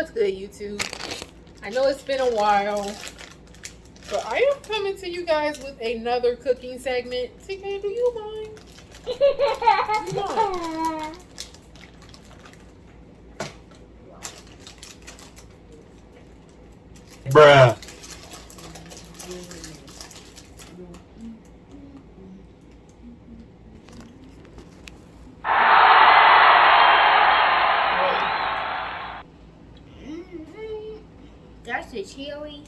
What's good, YouTube? I know it's been a while, but I am coming to you guys with another cooking segment. TK, do you mind? Do you mind? Bruh. That's a cherry.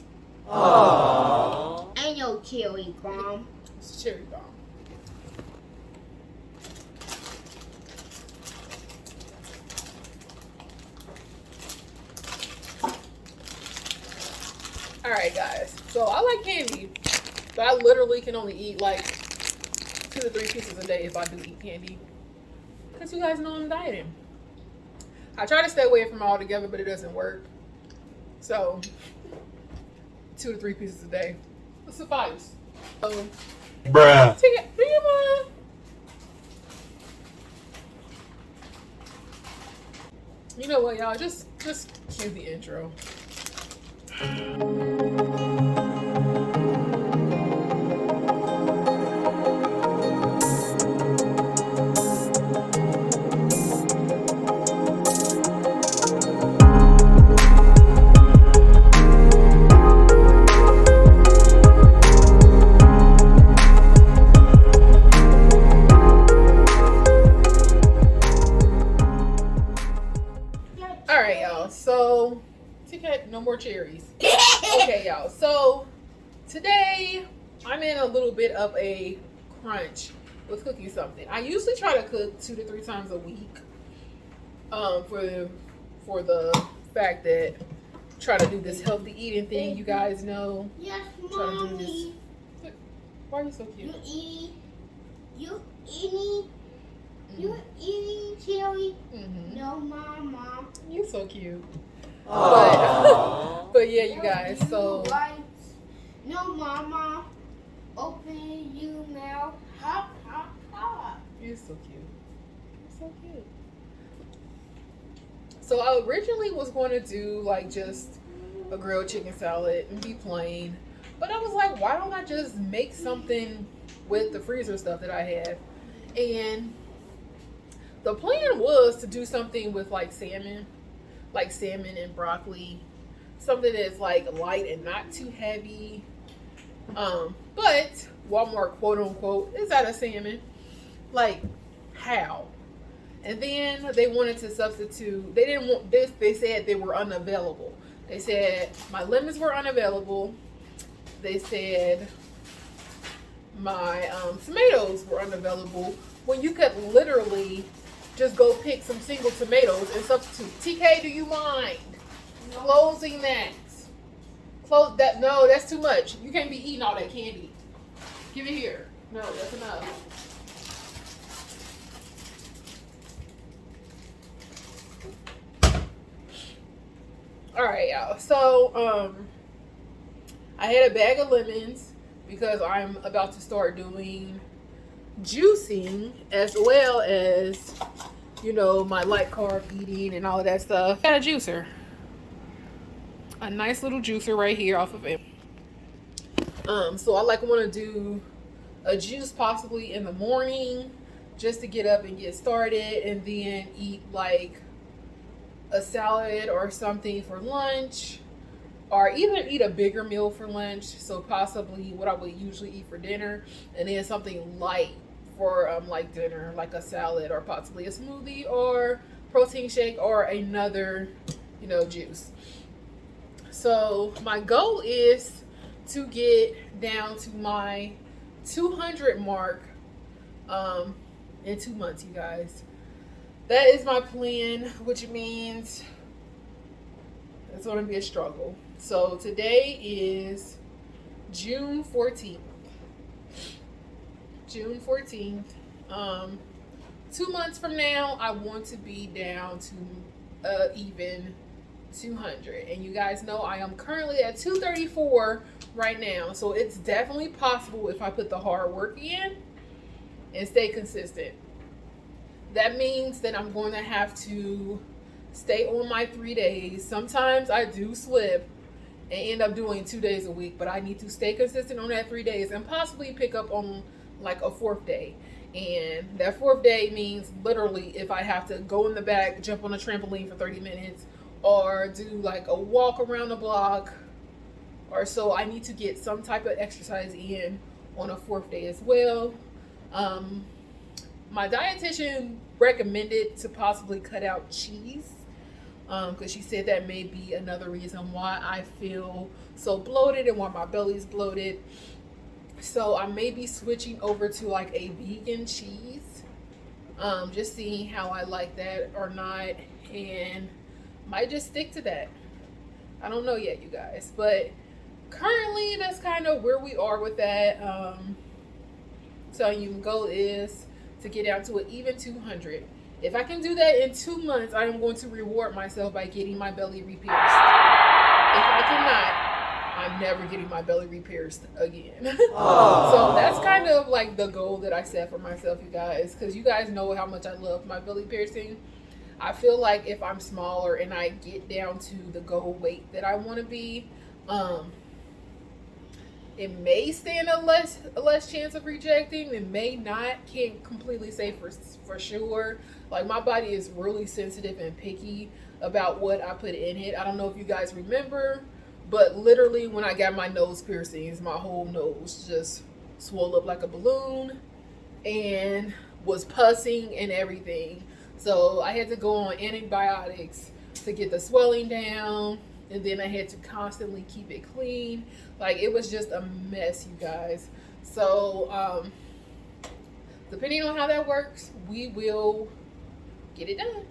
Aww. Ain't no cherry bomb. It's a cherry bomb. Alright guys, so I like candy, but I literally can only eat like 2 to 3 pieces a day if I do eat candy. Because you guys know I'm dieting. I try to stay away from it altogether, but it doesn't work. So 2 to 3 pieces a day will suffice. So, Bruh. do you mind? You know what, y'all? Just cue the intro. Alright, y'all. So, TK, no more cherries. Okay, y'all. So, today, I'm in a little bit of a crunch with cooking something. I usually try to cook 2 to 3 times a week. For the fact that try to do this healthy eating thing, you guys know. Yes, Try to do mommy. this. Why are you so cute? You eating cherry? Mm-hmm. No, mama. You so cute. Aww. But yeah, you guys. So No, mama. Open your mouth. Hop, hop, hop. you're so cute. You're so cute. So I originally was going to do like just a grilled chicken salad and be plain, but I was like, why don't I just make something with the freezer stuff that I have? And the plan was to do something with like salmon and broccoli, something that's like light and not too heavy. But Walmart, quote unquote, is out of salmon. Like, how? And then they wanted to substitute. They didn't want this. They said they were unavailable. They said my lemons were unavailable. They said my tomatoes were unavailable. When you could literally just go pick some single tomatoes and substitute. TK, do you mind closing that? Close that. No, that's too much. You can't be eating all that candy. Give it here. No, that's enough. All right, y'all. So, I had a bag of lemons because I'm about to start doing juicing as well as, you know, my light carb eating and all of that stuff. Got a juicer. A nice little juicer right here off of it. So I want to do a juice possibly in the morning just to get up and get started, and then eat like a salad or something for lunch, or even eat a bigger meal for lunch. So possibly what I would usually eat for dinner, and then something light for like dinner, like a salad or possibly a smoothie or protein shake or another, you know, juice. So my goal is to get down to my 200 mark in 2 months, you guys. That is my plan, which means it's going to be a struggle. So today is June 14th. June 14th. 2 months from now, I want to be down to even 200. And you guys know I am currently at 234 right now. So it's definitely possible if I put the hard work in and stay consistent. That means that I'm going to have to stay on my 3 days. Sometimes I do slip and end up doing 2 days a week, but I need to stay consistent on that 3 days and possibly pick up on like a fourth day. And that fourth day means literally if I have to go in the back, jump on a trampoline for 30 minutes, or do like a walk around the block or so, I need to get some type of exercise in on a fourth day as well. My dietitian recommended to possibly cut out cheese because she said that may be another reason why I feel so bloated and why my belly's bloated. So I may be switching over to like a vegan cheese, just seeing how I like that or not, and might just stick to that. I don't know yet, you guys, but currently that's kind of where we are with that. So your goal is to get down to an even 200. If I can do that in 2 months, I am going to reward myself by getting my belly re-pierced. If I cannot, I'm never getting my belly re-pierced again. So that's kind of like the goal that I set for myself, you guys, because you guys know how much I love my belly piercing. I feel like if I'm smaller and I get down to the goal weight that I want to be, it may stand a less chance of rejecting. It may not. Can't completely say for sure. Like, my body is really sensitive and picky about what I put in it. I don't know if you guys remember, but literally when I got my nose piercings, my whole nose just swelled up like a balloon and was pussing and everything. So I had to go on antibiotics to get the swelling down, and then I had to constantly keep it clean. Like, it was just a mess, you guys. So depending on how that works, we will get it done.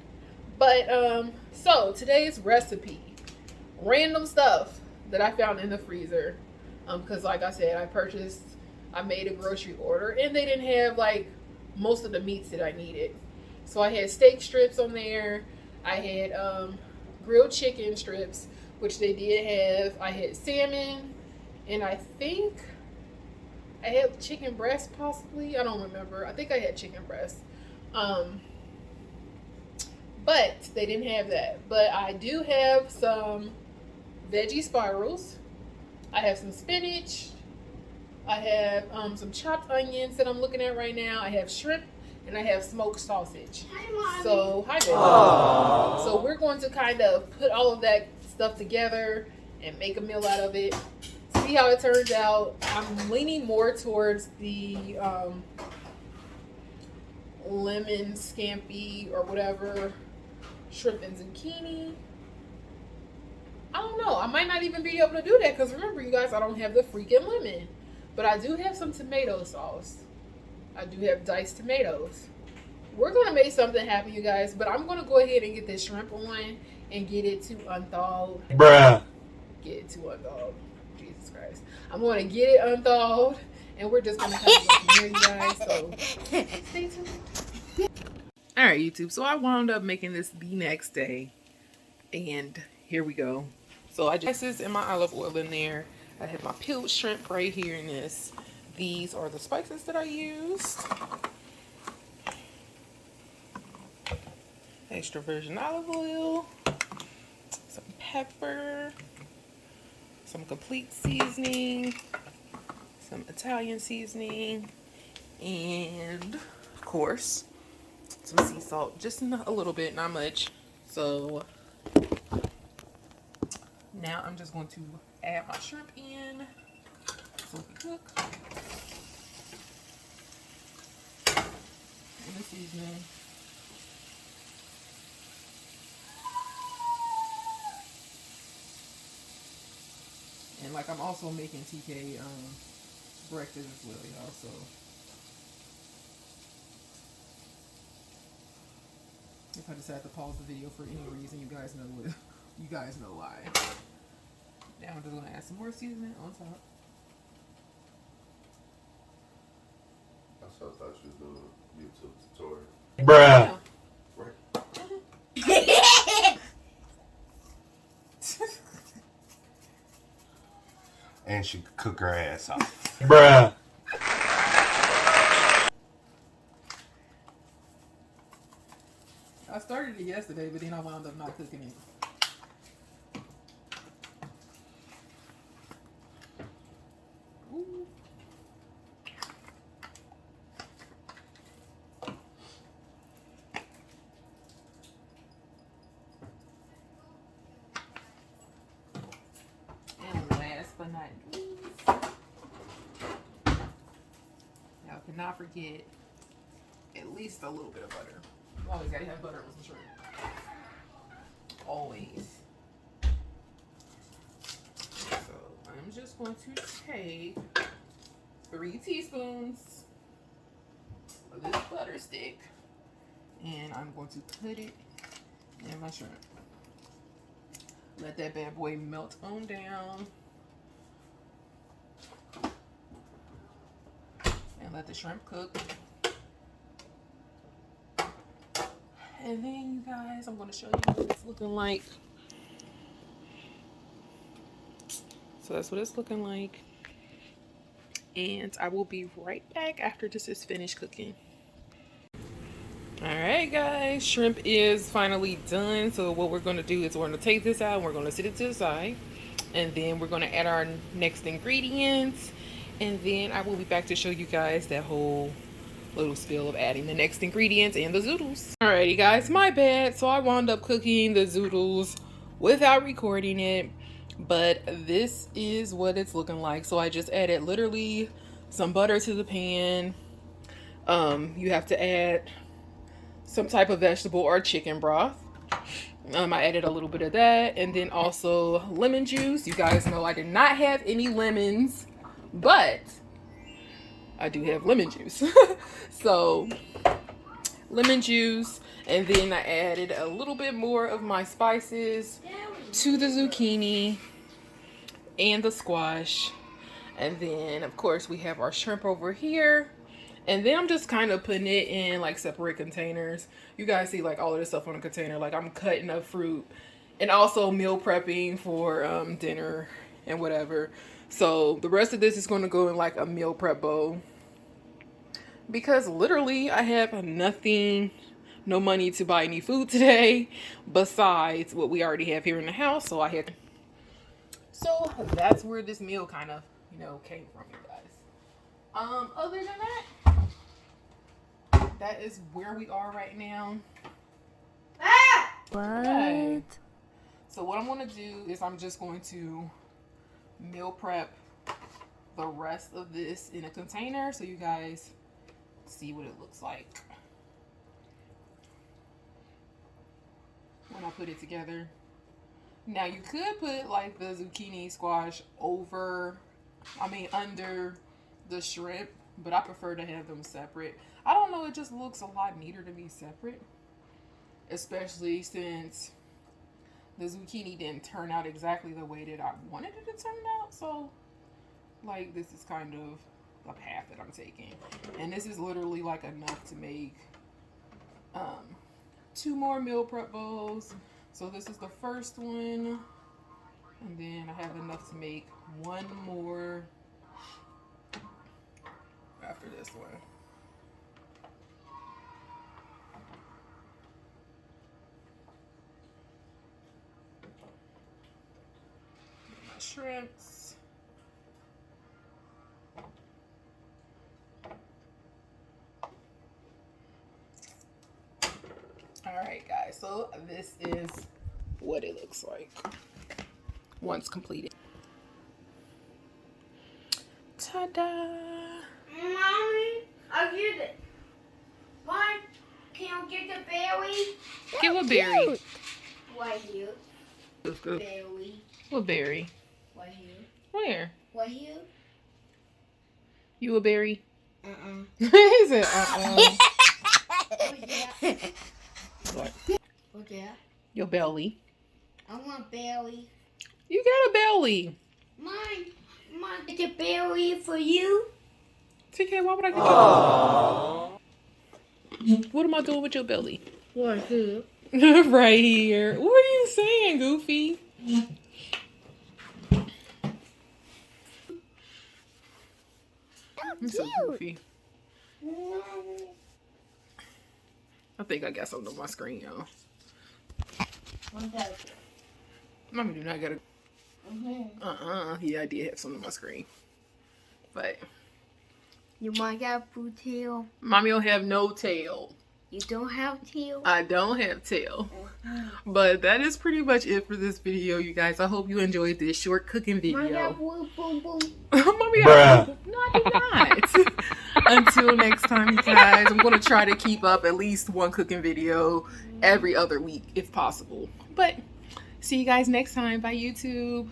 But so today's recipe, random stuff that I found in the freezer, because like I said, I made a grocery order and they didn't have like most of the meats that I needed. So I had steak strips on there. I had grilled chicken strips, which they did have. I had salmon, and I think I had chicken breast possibly. I don't remember. I think I had chicken breast. But they didn't have that. But I do have some veggie spirals. I have some spinach. I have some chopped onions that I'm looking at right now. I have shrimp. And I have smoked sausage. Hi, Mommy. So, hi, baby. So we're going to kind of put all of that stuff together and make a meal out of it. See how it turns out. I'm leaning more towards the lemon scampi or whatever, shrimp and zucchini. I don't know. I might not even be able to do that because remember, you guys, I don't have the freaking lemon. But I do have some tomato sauce. I do have diced tomatoes. We're going to make something happen, you guys, but I'm going to go ahead and get this shrimp on and get it to unthawed. Bruh. Get it to unthawed. Jesus Christ. I'm going to get it unthawed, and we're just going to have it here, you guys, so stay tuned. All right, YouTube, so I wound up making this the next day, and here we go. So I just this in my olive oil in there. I have my peeled shrimp right here in this. These are the spices that I used. Extra virgin olive oil, some pepper, some complete seasoning, some Italian seasoning, and of course, some sea salt, just a little bit, not much. So now I'm just going to add my shrimp in so we can cook. And the seasoning. And like I'm also making TK breakfast as well, y'all. So if I decide to pause the video for any reason, you guys know why. Now I'm just gonna add some more seasoning on top. I thought you was doing a YouTube tutorial. Bruh. Yeah. And she could cook her ass off. Bruh. I started it it yesterday, but then I wound up not cooking it. Ooh. And last but not least, y'all cannot forget at least a little bit of butter. You always gotta have butter with some shrimp. Always. So I'm just going to take 3 teaspoons of this butter stick and I'm going to put it in my shrimp. Let that bad boy melt on down. And let the shrimp cook. And then, you guys, I'm going to show you what it's looking like. So that's what it's looking like. And I will be right back after this is finished cooking. Alright, guys. Shrimp is finally done. So what we're going to do is we're going to take this out and we're going to set it to the side. And then we're going to add our next ingredients. And then I will be back to show you guys that whole little spill of adding the next ingredients and the zoodles. Alrighty guys, my bad. So I wound up cooking the zoodles without recording it, but this is what it's looking like. So I just added literally some butter to the pan. You have to add some type of vegetable or chicken broth. I added a little bit of that, and then also lemon juice. You guys know I did not have any lemons, but I do have lemon juice. So lemon juice, and then I added a little bit more of my spices to the zucchini and the squash. And then of course we have our shrimp over here. And then I'm just kind of putting it in like separate containers. You guys see like all of this stuff on a container. Like I'm cutting up fruit and also meal prepping for dinner and whatever. So the rest of this is going to go in like a meal prep bowl. Because literally I have nothing, no money to buy any food today besides what we already have here in the house. So so that's where this meal kind of, you know, came from, you guys. Other than that, that is where we are right now. What? Okay. So what I'm going to do is I'm just going to meal prep the rest of this in a container so you guys see what it looks like when I put it together. Now you could put like the zucchini squash under the shrimp, but I prefer to have them separate. I don't know, it just looks a lot neater to be separate, especially since the zucchini didn't turn out exactly the way that I wanted it to turn out. So like this is kind of the path that I'm taking, and this is literally like enough to make 2 more meal prep bowls. So this is the first one, and then I have enough to make 1 more after this one. My shrimps. Alright guys, so this is what it looks like once completed. Ta-da! Mommy, I get it. Mom, can you get the berry? Get what berry? Right here. Let's go. Berry. What berry? Right here. Where? Right here. You a berry? Uh-uh. He said, uh-uh. What's that? What? What's that? Your belly. I want berry. You got a belly. Mine. Mom, get a berry for you. TK, why would I get your belly? What am I doing with your belly? Right here. Right here. What are you saying, Goofy? I'm so goofy. I think I got something on my screen, y'all. What's that? Mommy do not got a... Mm-hmm. Yeah, I did have something on my screen. But You might got blue tail. Mommy don't have no tail. You don't have tail? I don't have tail. But that is pretty much it for this video, you guys. I hope you enjoyed this short cooking Might video. got blue boom boom. Mommy, Bruh. no, I did not. Until next time, you guys, I'm going to try to keep up at least one cooking video every other week, if possible. But see you guys next time. Bye, YouTube.